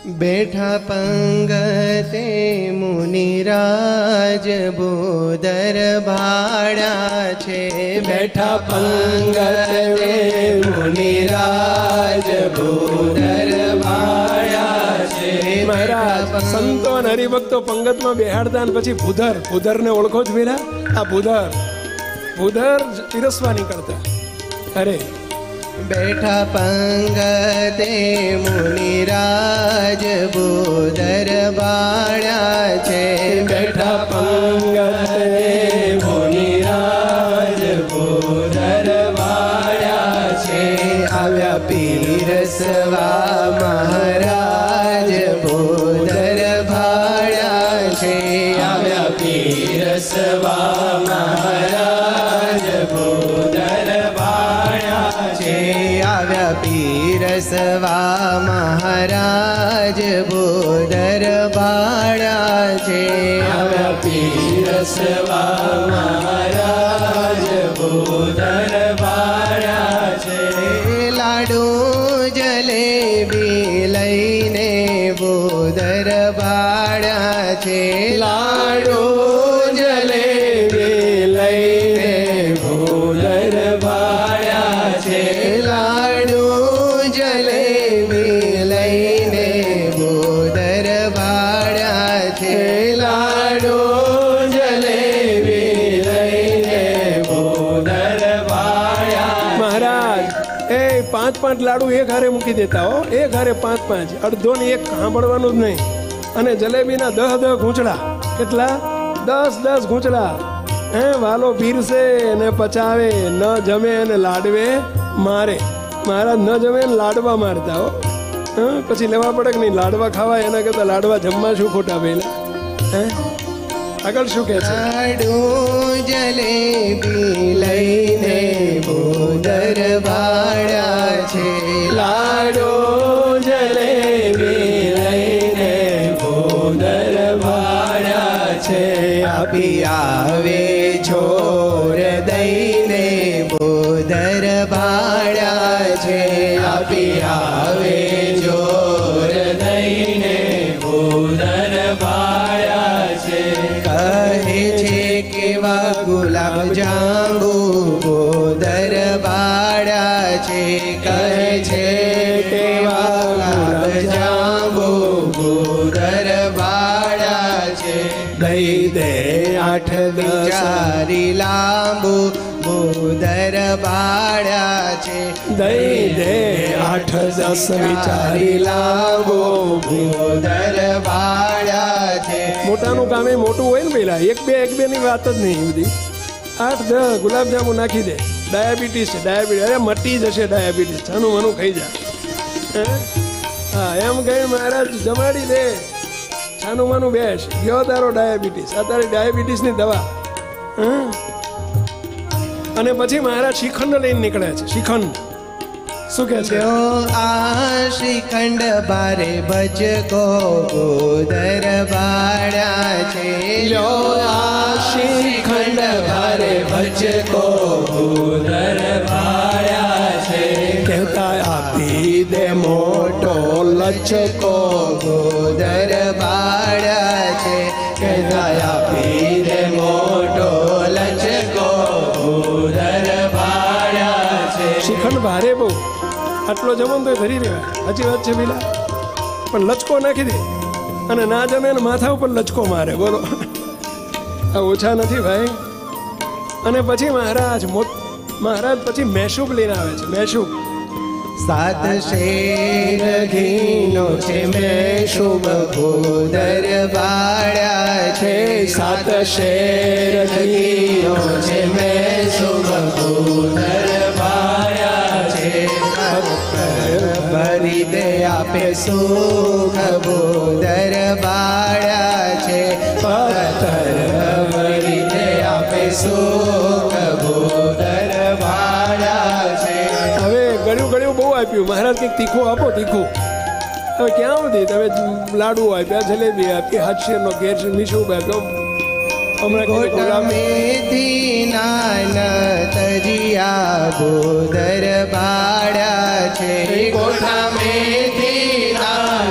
બેઠા પંગતે મુનિરાજ બોદર ભાડા છે, બેઠા પંગતે મુનિરાજ બોદર ભાડા છે। મહારાજ સંતો અને હરિભક્તો પંગતમાં બેહાડતા અને પછી ભૂધર ને ઓળખો જ મેરા? આ ભૂધર પીરસવા નીકળતા। અરે બેઠા પંગતે મુનિરાજ બોદર ભાડા છે, બેઠા પંગતે મુનિરાજ બોદર ભાડા છે। આવ્યા પીરસવા મહારાજ બોદર ભાડા છે, આવ્યા પીરસવા મહારાજ બોદર ભાડા છે। આવ્યા પીરસવા મહારાજ બોદર ભાડા છે, આવ્યા પીરસવા મહારાજ બોદર ભાડા છે। લાડુ જલેબી લઈને બોદર ભાડા છે, લાડુ જલેબી લઈને બોદર ભાડા છે। લાડુ જલેબી લઈને બોદર ભાડા છે, લાડુ જલેબી લઈને બોદર ભાડા। મહારાજ એ 5 લાડુ એક હારે મૂકી દેતા હો, એક હારે 5 અડધો ને એક સાંભળવાનું જ નહીં। અને જલેબીના 10 ઘૂંચડા, કેટલા? 10 ઘૂંચડા। હે વાલો પીરસે ને પચાવે, ન જમે ને લાડવે મારે। મહારાજ ન જમે ને લાડવા મારતા હો। પછી લેવા પડે કે નહીં લાડવા ખાવા, એના કરતા લાડવા જમવા શું ખોટા પહેલા? હે આગળ શું કહે છે? લાડુ જલેબી લઈને બોદર ભાડા છે, લાડુ જલેબી લઈને બોદર ભાડા છે। આપી આવે છોર દઈને બોદર ભાડા છે, આપી આવે જોર દઈને બોદર ભાડા છે। કહે છે કેવા ગુલાબ જાંબુ બોદર ભાડા છે, કહે છે કેવા ગુલાબ જાંબુ બોદર ભાડા છે। દઈ દે 8 વિચારી લાંબુ બોદર ભાડા છે, દઈ દે 8-10 વિચારી લાવો બોદર ભાડા છે। મોટાનું કામ એ મોટું હોય ને પેલા, એક બે ની વાત જ નહીં બધી। 8-10 ગુલાબજાંબુ નાખી દે। ડાયાબિટીસ છે, ડાયાબિટીસ અરે મટી જશે ડાયાબિટીસ, છાનું મનું ખાઈ જા। હા એમ કઈ મહારાજ જમાડી દે, છાનું માનું બેસ, ગયો તારો ડાયાબિટીસ, આ તારી ડાયાબિટીસની દવા। અને પછી મહારાજ શ્રીખંડ લઈને નીકળે છે। શ્રીખંડ શું કે છે? આ શ્રીખંડ બારે બચકો બોદર ભાડા છે, આ શ્રીખંડ ભારે ભજકો બોદર ભાડા છે। કહેતા આપી દે મોટો લચકો બોદર ભાડા છે, કહેતા આપી દે મોટો લચકો બોદર ભાડા છે। શ્રીખંડ ભારે બહુ, આટલો જમન તો ધરી રહેવાય, સાચી વાત છે પેલા, પણ લચકો નાખી દે અને ના જમે ને માથા ઉપર લચકો મારે, બોલો આ ઓછા નથી ભાઈ। અને પછી મહારાજ પછી મેશુબ લઈને આવે છે। મેશુબ 7 શેર ઘીનો છે મેશુબ બોદર ભાડા છે, 7 શેર ઘીનો છે મેશુબ બોદર ભાડા છે। ભરી દે આપે સુખ બોદર ભાડા છે, પથ્થર ભરી દે આપે સુખ બોદર ભાડા છે। હવે ગળ્યું બહુ આપ્યું મહારાજ, કંઈક તીખું આપો, તીખું। હવે ક્યાં સુધી તમે લાડુ આપ્યા, જલેબી આપી, હાથશેરનો ઘેર મીઠું આપ્યો, હમણાં મેથી નાન તજિયા બોદર ભાડા છે, કોઠા મેથી નાન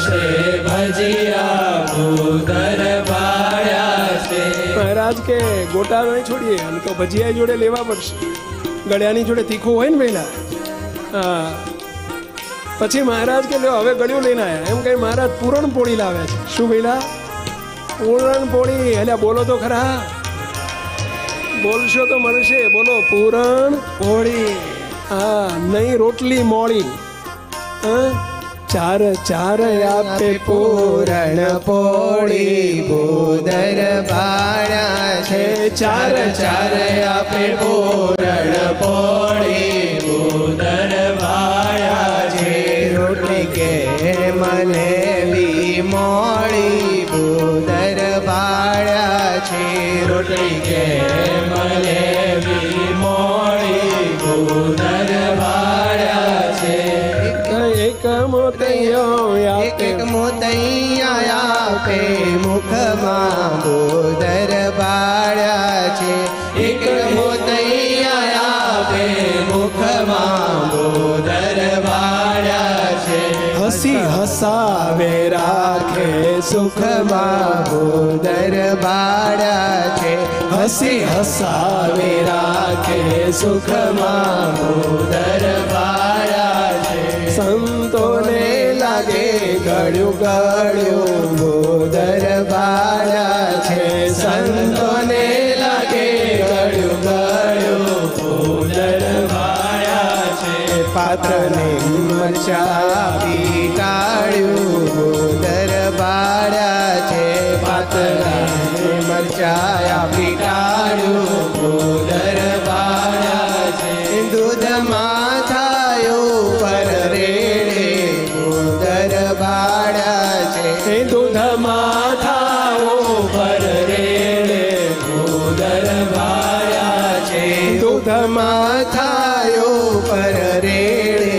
છે ભજીયા ભૂદર ભાળ્યા છે. મહારાજ કે ગોટા નહીં છોડીએ, અને તો ભજીયા જોડે લેવા પડશે. ગળ્યાની જોડે તીખું હોય ને પહેલા. હા, પછી મહારાજ કે લ્યો હવે ગળ્યું લઈને આવ્યા. એમ કઈ મહારાજ પૂરણપોળી લાવ્યા છે. શું પહેલા? પૂરણપોળી. એટલે બોલો તો ખરા, બોલશો તો મળશે. બોલો પૂરણપોળી. હા, નહીં રોટલી મોળી. હા, ચાર ચાર આપે પૂરણ પોળી ભૂદર ભાળ્યા છે. ચાર ચાર આપે પૂરણ પોળી ભૂદર ભાળ્યા છે. રોટલી કે મને બી મોળી ભૂદર ભાળ્યા છે. રોટલી કે મને બી મોળી ભૂદર ભાળ્યા છે. એક મોતૈયો એક મોતૈયા આપે મુખમાં ભૂદર ભાળ્યા છે. એક મોતૈયા આપે મુખમાં ભૂદર ભાળ્યા છે. હસી હસાવે રાખે સુખમાં ભૂદર ભાળ્યા છે. હસી હસાવે રાખે સુખમાં ભૂદર ભાળ્યા છે. સંતોને લાગે ગળ્યું ગળ્યું ભૂદર ભાળ્યા છે. સંતોને લાગે ગળ્યું ગળ્યું ભૂદર ભાળ્યા છે. પાત્રને મરચા પીટાળ્યું ભૂદર ભાળ્યા છે. પાત્રને મરચા પીટાળ્યું ભૂદર ભાળ્યા છે. દૂધમાં થાયું પર રેડે ભૂદર ભાળ્યા છે. દૂધમાં થાઓ પર રેડે ભૂદર ભાળ્યા છે. દૂધમાં થાયો પર રેડે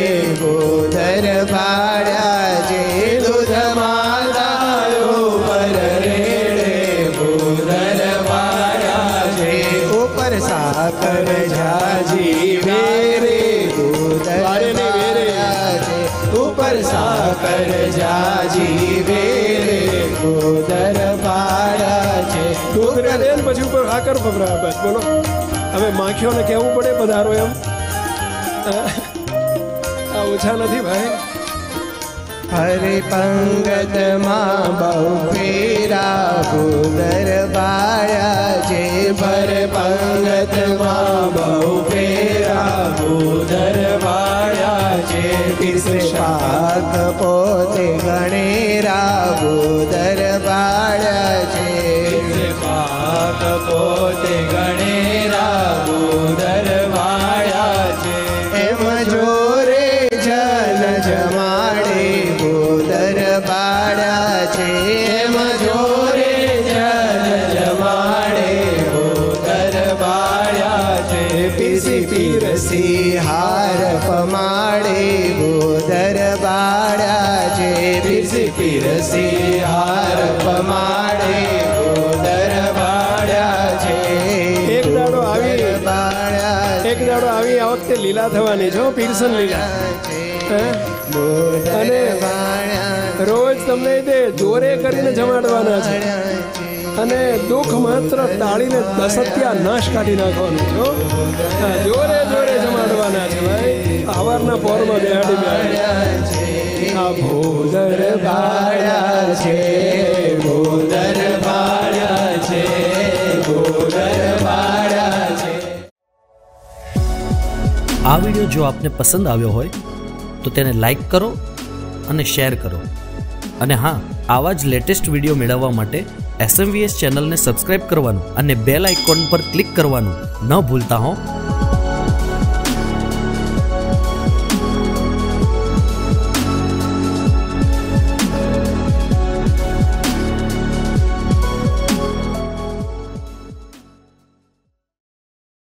ભૂદર ભાળ્યા છે. દૂધમાં થાયો પર રેડે ભૂદર ભાળ્યા છે. ઉપર સાકર ઝાજી વેરે ભૂદર ભાળ્યા છે. ઉપર સાકર ઝાજી વેરે ભૂદર ભાળ્યા છે. દૂધ રેડે ને પછી ઉપર સાકર ભભરા. બસ બોલો, હવે માખીઓને કહેવું પડે પધારો એમ. આ ઓછા નથી ભાઈ. હરે પંગતમાં બહુ ફેરા ભૂદર ભાળ્યા છે. ભર પંગતમાં બહુ ફેરા ભૂદર ભાળ્યા છે. પીસે પાક પોતે ગણેરા ભૂદર ભાળ્યા છે. પાક પોતે ગણેરા ભૂદર ભાળ્યા છે. એમ જોરે જન જમાડે ભૂદર ભાળ્યા છે. એમ જોરે જન જમાડે ભૂદર ભાળ્યા છે. પીસી પીરસી હાર પમાડે ભૂદર ભાળ્યા છે. પીસી પીરસી હાર પમાડે ભૂદર ભાળ્યા છે. એક દાડો આવી ભાળ્યા એક દાડો આવી આ વખતે લીલા થવાની છે, પીરસન લીલા. અને રોજ તમને તે જોરે કરીને જમાડવાના છે. અને દુઃખ માત્ર ટાળીને દસત્યા નાશ કાઢી નાખવાનું છે. જોરે જોરે જમાડવાના છે ભાઈ. આવારના પોરમાં બેહાડી બેહાડી આ ભૂદર ભાળ્યા છે. ભૂદર ભાળ્યા છે. ભૂદર ભાળ્યા છે. આ વિડીયો જો આપને પસંદ આવ્યો હોય તો તેને લાઈક કરો અને શેર કરો. અને હા, આવા જ લેટેસ્ટ વિડીયો મેળવવા માટે SMVS ચેનલને સબસ્ક્રાઇબ કરવાનું અને બેલ આઇકોન પર ક્લિક કરવાનું ન ભૂલતા હો.